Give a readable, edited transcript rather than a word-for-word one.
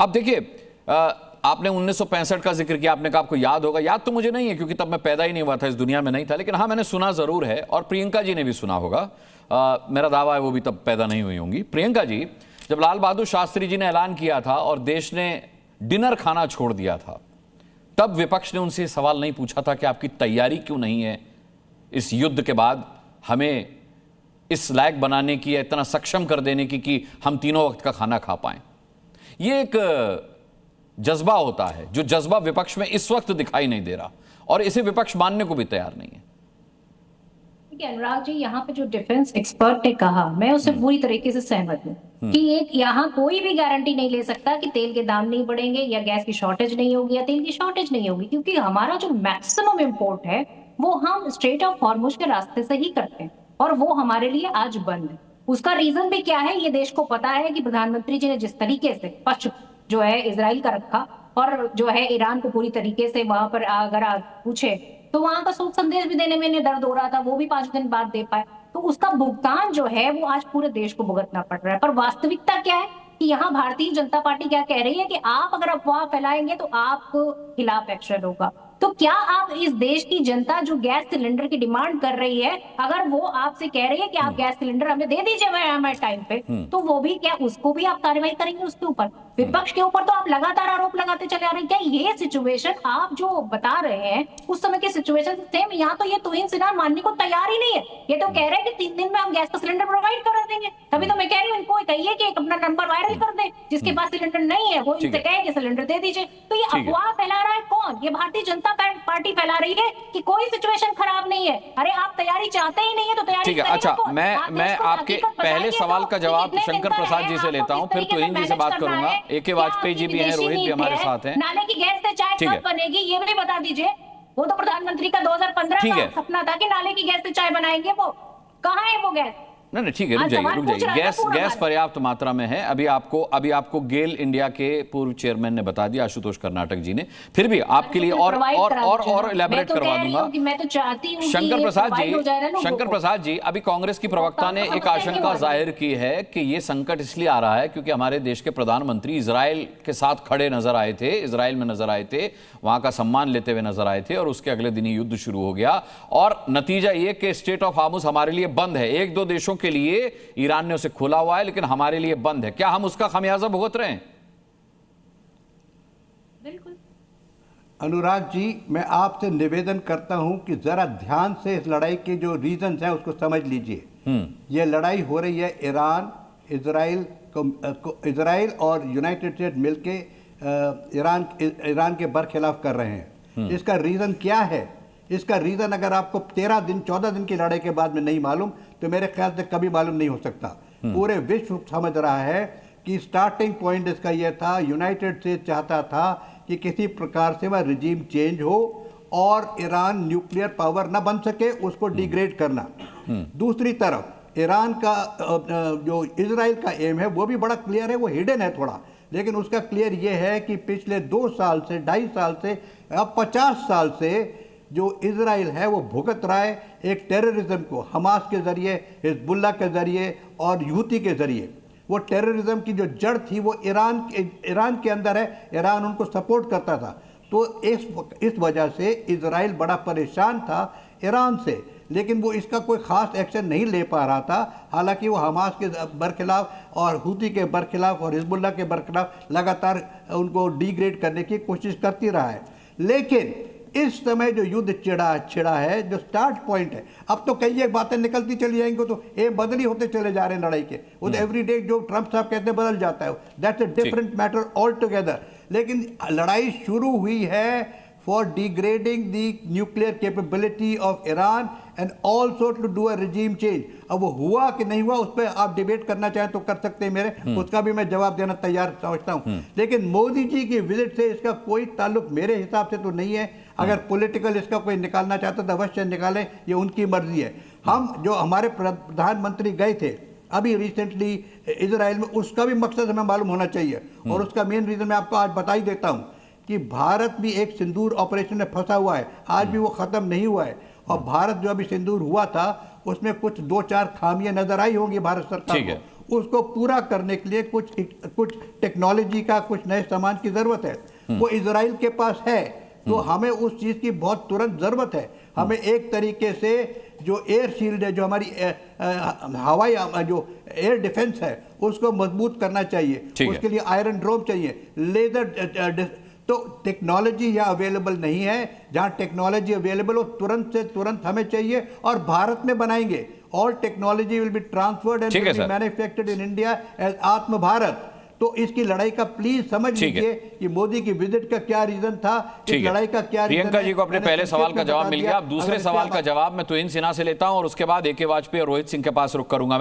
अब देखिए, आपने 1965 का जिक्र किया, आपने कहा आपको याद होगा। याद तो मुझे नहीं है क्योंकि तब मैं पैदा ही नहीं हुआ था, इस दुनिया में नहीं था, लेकिन हाँ मैंने सुना जरूर है, और प्रियंका जी ने भी सुना होगा। मेरा दावा है वो भी तब पैदा नहीं हुई होंगी। प्रियंका जी, जब लाल बहादुर शास्त्री जी ने ऐलान किया था और देश ने डिनर खाना छोड़ दिया था, तब विपक्ष ने उनसे सवाल नहीं पूछा था कि आपकी तैयारी क्यों नहीं है इस युद्ध के बाद हमें इस लायक बनाने की, इतना सक्षम कर देने की कि हम तीनों वक्त का खाना खा पाएं। ये एक जज्बा होता है, जो जज्बा विपक्ष में इस वक्त दिखाई नहीं दे रहा, और इसे विपक्ष मानने को भी तैयार नहीं है। अनुराग जी, यहाँ पे जो डिफेंस एक्सपर्ट ने कहा, मैं उससे पूरी तरीके से सहमत हूँ कि एक यहाँ कोई भी गारंटी नहीं ले सकता कि तेल के दाम नहीं बढ़ेंगे या गैस की शॉर्टेज नहीं होगी या तेल की शॉर्टेज नहीं होगी, क्योंकि हमारा जो मैक्सिमम इंपोर्ट है वो हम स्ट्रेट ऑफ हॉर्मुज के रास्ते से ही करते हैं, और वो हमारे लिए आज बंद है। उसका रीजन भी क्या है, ये देश को पता है कि प्रधानमंत्री जी ने जिस तरीके से पक्ष जो है इजराइल का रखा, और जो है ईरान को पूरी तरीके से वहां पर अगर आप पूछे तो वहां का शोक संदेश भी देने में इन्हें दर्द हो रहा था, वो भी 5 दिन बाद दे पाए, तो उसका भुगतान जो है वो आज पूरे देश को भुगतना पड़ रहा है। पर वास्तविकता क्या है कि यहाँ भारतीय जनता पार्टी क्या कह रही है कि आप अगर अफवाह फैलाएंगे तो आपको खिलाफ एक्शन होगा। तो क्या आप इस देश की जनता जो गैस सिलेंडर की डिमांड कर रही है, अगर वो आपसे कह रही है कि आप गैस सिलेंडर हमें दे दीजिए हमारे टाइम पे, तो वो भी क्या, उसको भी आप कार्रवाई करेंगे उसके ऊपर? विपक्ष के ऊपर तो आप लगातार आरोप लगाते चले आ रहे हैं। क्या ये सिचुएशन आप जो बता रहे हैं उस समय की सिचुएशन सेम? यहाँ तो ये तौहीन सिनान मानने को तैयार ही नहीं है। ये तो कह रहे हैं कि 3 दिन में हम गैस का सिलेंडर प्रोवाइड करा देंगे। तभी तो मैं कह रही हूँ इनको कहिए कि अपना नंबर वायरल कर दे, जिसके पास सिलेंडर नहीं है वो इनसे कहे कि सिलेंडर दे दीजिए। तो ये अफवाह फैला रहा है कौन? ये भारतीय जनता पार्टी फैला रही है कि कोई सिचुएशन खराब नहीं है। अरे आप तैयारी चाहते ही नहीं है तो तैयारी ठीक है। अच्छा, मैं आपके पहले सवाल का जवाब शंकर प्रसाद जी से लेता हूं, फिर तोहीन जी से बात करूंगा। AK वाजपेयी जी भी हैं, रोहित भी हमारे साथ हैं। नाले की गैस से चाय कब बनेगी ये भी बता दीजिए। वो तो प्रधानमंत्री का 2015 का सपना था कि नाले की गैस से चाय बनाएंगे, वो कहाँ है वो गैस? नहीं ठीक है, रुक जाइए। गैस पर्याप्त मात्रा में है। अभी आपको गेल इंडिया के पूर्व चेयरमैन ने बता दिया, आशुतोष कर्नाटक जी ने। फिर भी आपके लिए और इलेबोरेट करवा दूंगा। मैं तो चाहती हूं शंकर प्रसाद जी, अभी कांग्रेस की प्रवक्ता ने एक आशंका जाहिर की है कि ये संकट इसलिए आ रहा है क्योंकि हमारे देश के प्रधानमंत्री इजराइल के साथ खड़े नजर आए थे, इजराइल में नजर आए थे, वहां का सम्मान लेते हुए नजर आए थे, और उसके अगले दिन ही युद्ध शुरू हो गया। और नतीजा ये कि स्ट्रेट ऑफ हॉर्मुज हमारे लिए बंद है। 1-2 देशों के लिए ईरान ने उसे खोला हुआ है, लेकिन हमारे लिए बंद है। क्या हम उसका खमियाजा भुगत रहे हैं? बिल्कुल। अनुराग जी, मैं आपसे निवेदन करता हूं कि जरा ध्यान से इस लड़ाई के जो रीजंस हैं उसको समझ लीजिए। यह लड़ाई हो रही है इजराइल और यूनाइटेड स्टेट्स मिलके ईरान के बरखिलाफ कर रहे हैं। इसका रीजन क्या है? इसका रीजन अगर आपको 14 दिन की लड़ाई के बाद में नहीं मालूम तो मेरे ख्याल से कभी मालूम नहीं हो सकता। पूरे विश्व समझ रहा है कि स्टार्टिंग पॉइंट इसका यह था, यूनाइटेड स्टेट्स चाहता था कि किसी प्रकार से वह रिजीम चेंज हो और ईरान न्यूक्लियर पावर ना बन सके, उसको डिग्रेड करना। दूसरी तरफ ईरान का जो इजराइल का एम है वो भी बड़ा क्लियर है, वो हिडन है थोड़ा, लेकिन उसका क्लियर ये है कि पिछले 2 साल से, 2.5 साल से, अब 50 साल से जो इजराइल है वो भुगत रहा है एक टेररिज्म को, हमास के जरिए, हिजबुल्लाह के जरिए और यूती के जरिए। वो टेररिज्म की जो जड़ थी वो ईरान के अंदर है, ईरान उनको सपोर्ट करता था। तो इस वजह से इजराइल बड़ा परेशान था ईरान से, लेकिन वो इसका कोई खास एक्शन नहीं ले पा रहा था। हालांकि वो हमास के बरखिलाफ और हूती के बरखिलाफ और हिजबुल्लाह के बरखिलाफ लगातार उनको डिग्रेड करने की कोशिश करती रहा है। लेकिन इस समय जो युद्ध छिड़ा है, जो स्टार्ट पॉइंट है, अब तो कई एक बातें निकलती चली जाएंगी, तो ये बदली होते चले जा रहे हैं लड़ाई के। वो तो एवरी डे जो ट्रंप साहब कहते हैं बदल जाता है, that's a different matter altogether. लेकिन लड़ाई शुरू हुई है for degrading the nuclear capability of Iran and also to do a regime change. अब वो हुआ कि नहीं हुआ उस पर आप डिबेट करना चाहें तो कर सकते हैं मेरे, उसका भी मैं जवाब देना तैयार समझता हूं। लेकिन मोदी जी की विजिट से इसका कोई ताल्लुक मेरे हिसाब से तो नहीं है। अगर पॉलिटिकल इसका कोई निकालना चाहता तो अवश्य निकालें, ये उनकी मर्जी है। हम जो हमारे प्रधानमंत्री गए थे अभी रिसेंटली इजराइल में, उसका भी मकसद हमें मालूम होना चाहिए, और उसका मेन रीजन मैं आपको आज बता ही देता हूं कि भारत भी एक सिंदूर ऑपरेशन में फंसा हुआ है, आज भी वो खत्म नहीं हुआ है। और भारत जो अभी सिंदूर हुआ था उसमें कुछ 2-4 खामियां नजर आई होंगी भारत सरकार को, उसको पूरा करने के लिए कुछ टेक्नोलॉजी का, कुछ नए सामान की जरूरत है। वो इजराइल के पास है, तो हमें उस चीज की बहुत तुरंत जरूरत है। हमें एक तरीके से जो एयर शील्ड है, जो हमारी हवाई जो एयर डिफेंस है, उसको मजबूत करना चाहिए। उसके लिए आयरन ड्रोम चाहिए, लेजर। तो टेक्नोलॉजी यहाँ अवेलेबल नहीं है। जहाँ टेक्नोलॉजी अवेलेबल हो तुरंत से तुरंत हमें चाहिए, और भारत में बनाएंगे। All technology will be transferred and manufactured in India as आत्म भारत। तो इसकी लड़ाई का प्लीज समझ लीजिए कि मोदी की विजिट का क्या रीजन था, इस लड़ाई का क्या रीजन है। प्रियंका जी को अपने पहले सवाल का जवाब मिल गया। अब दूसरे सवाल का जवाब मैं तुहिन सिन्हा से लेता हूं और उसके बाद AK वाजपेयी और रोहित सिंह के पास रुख करूंगा।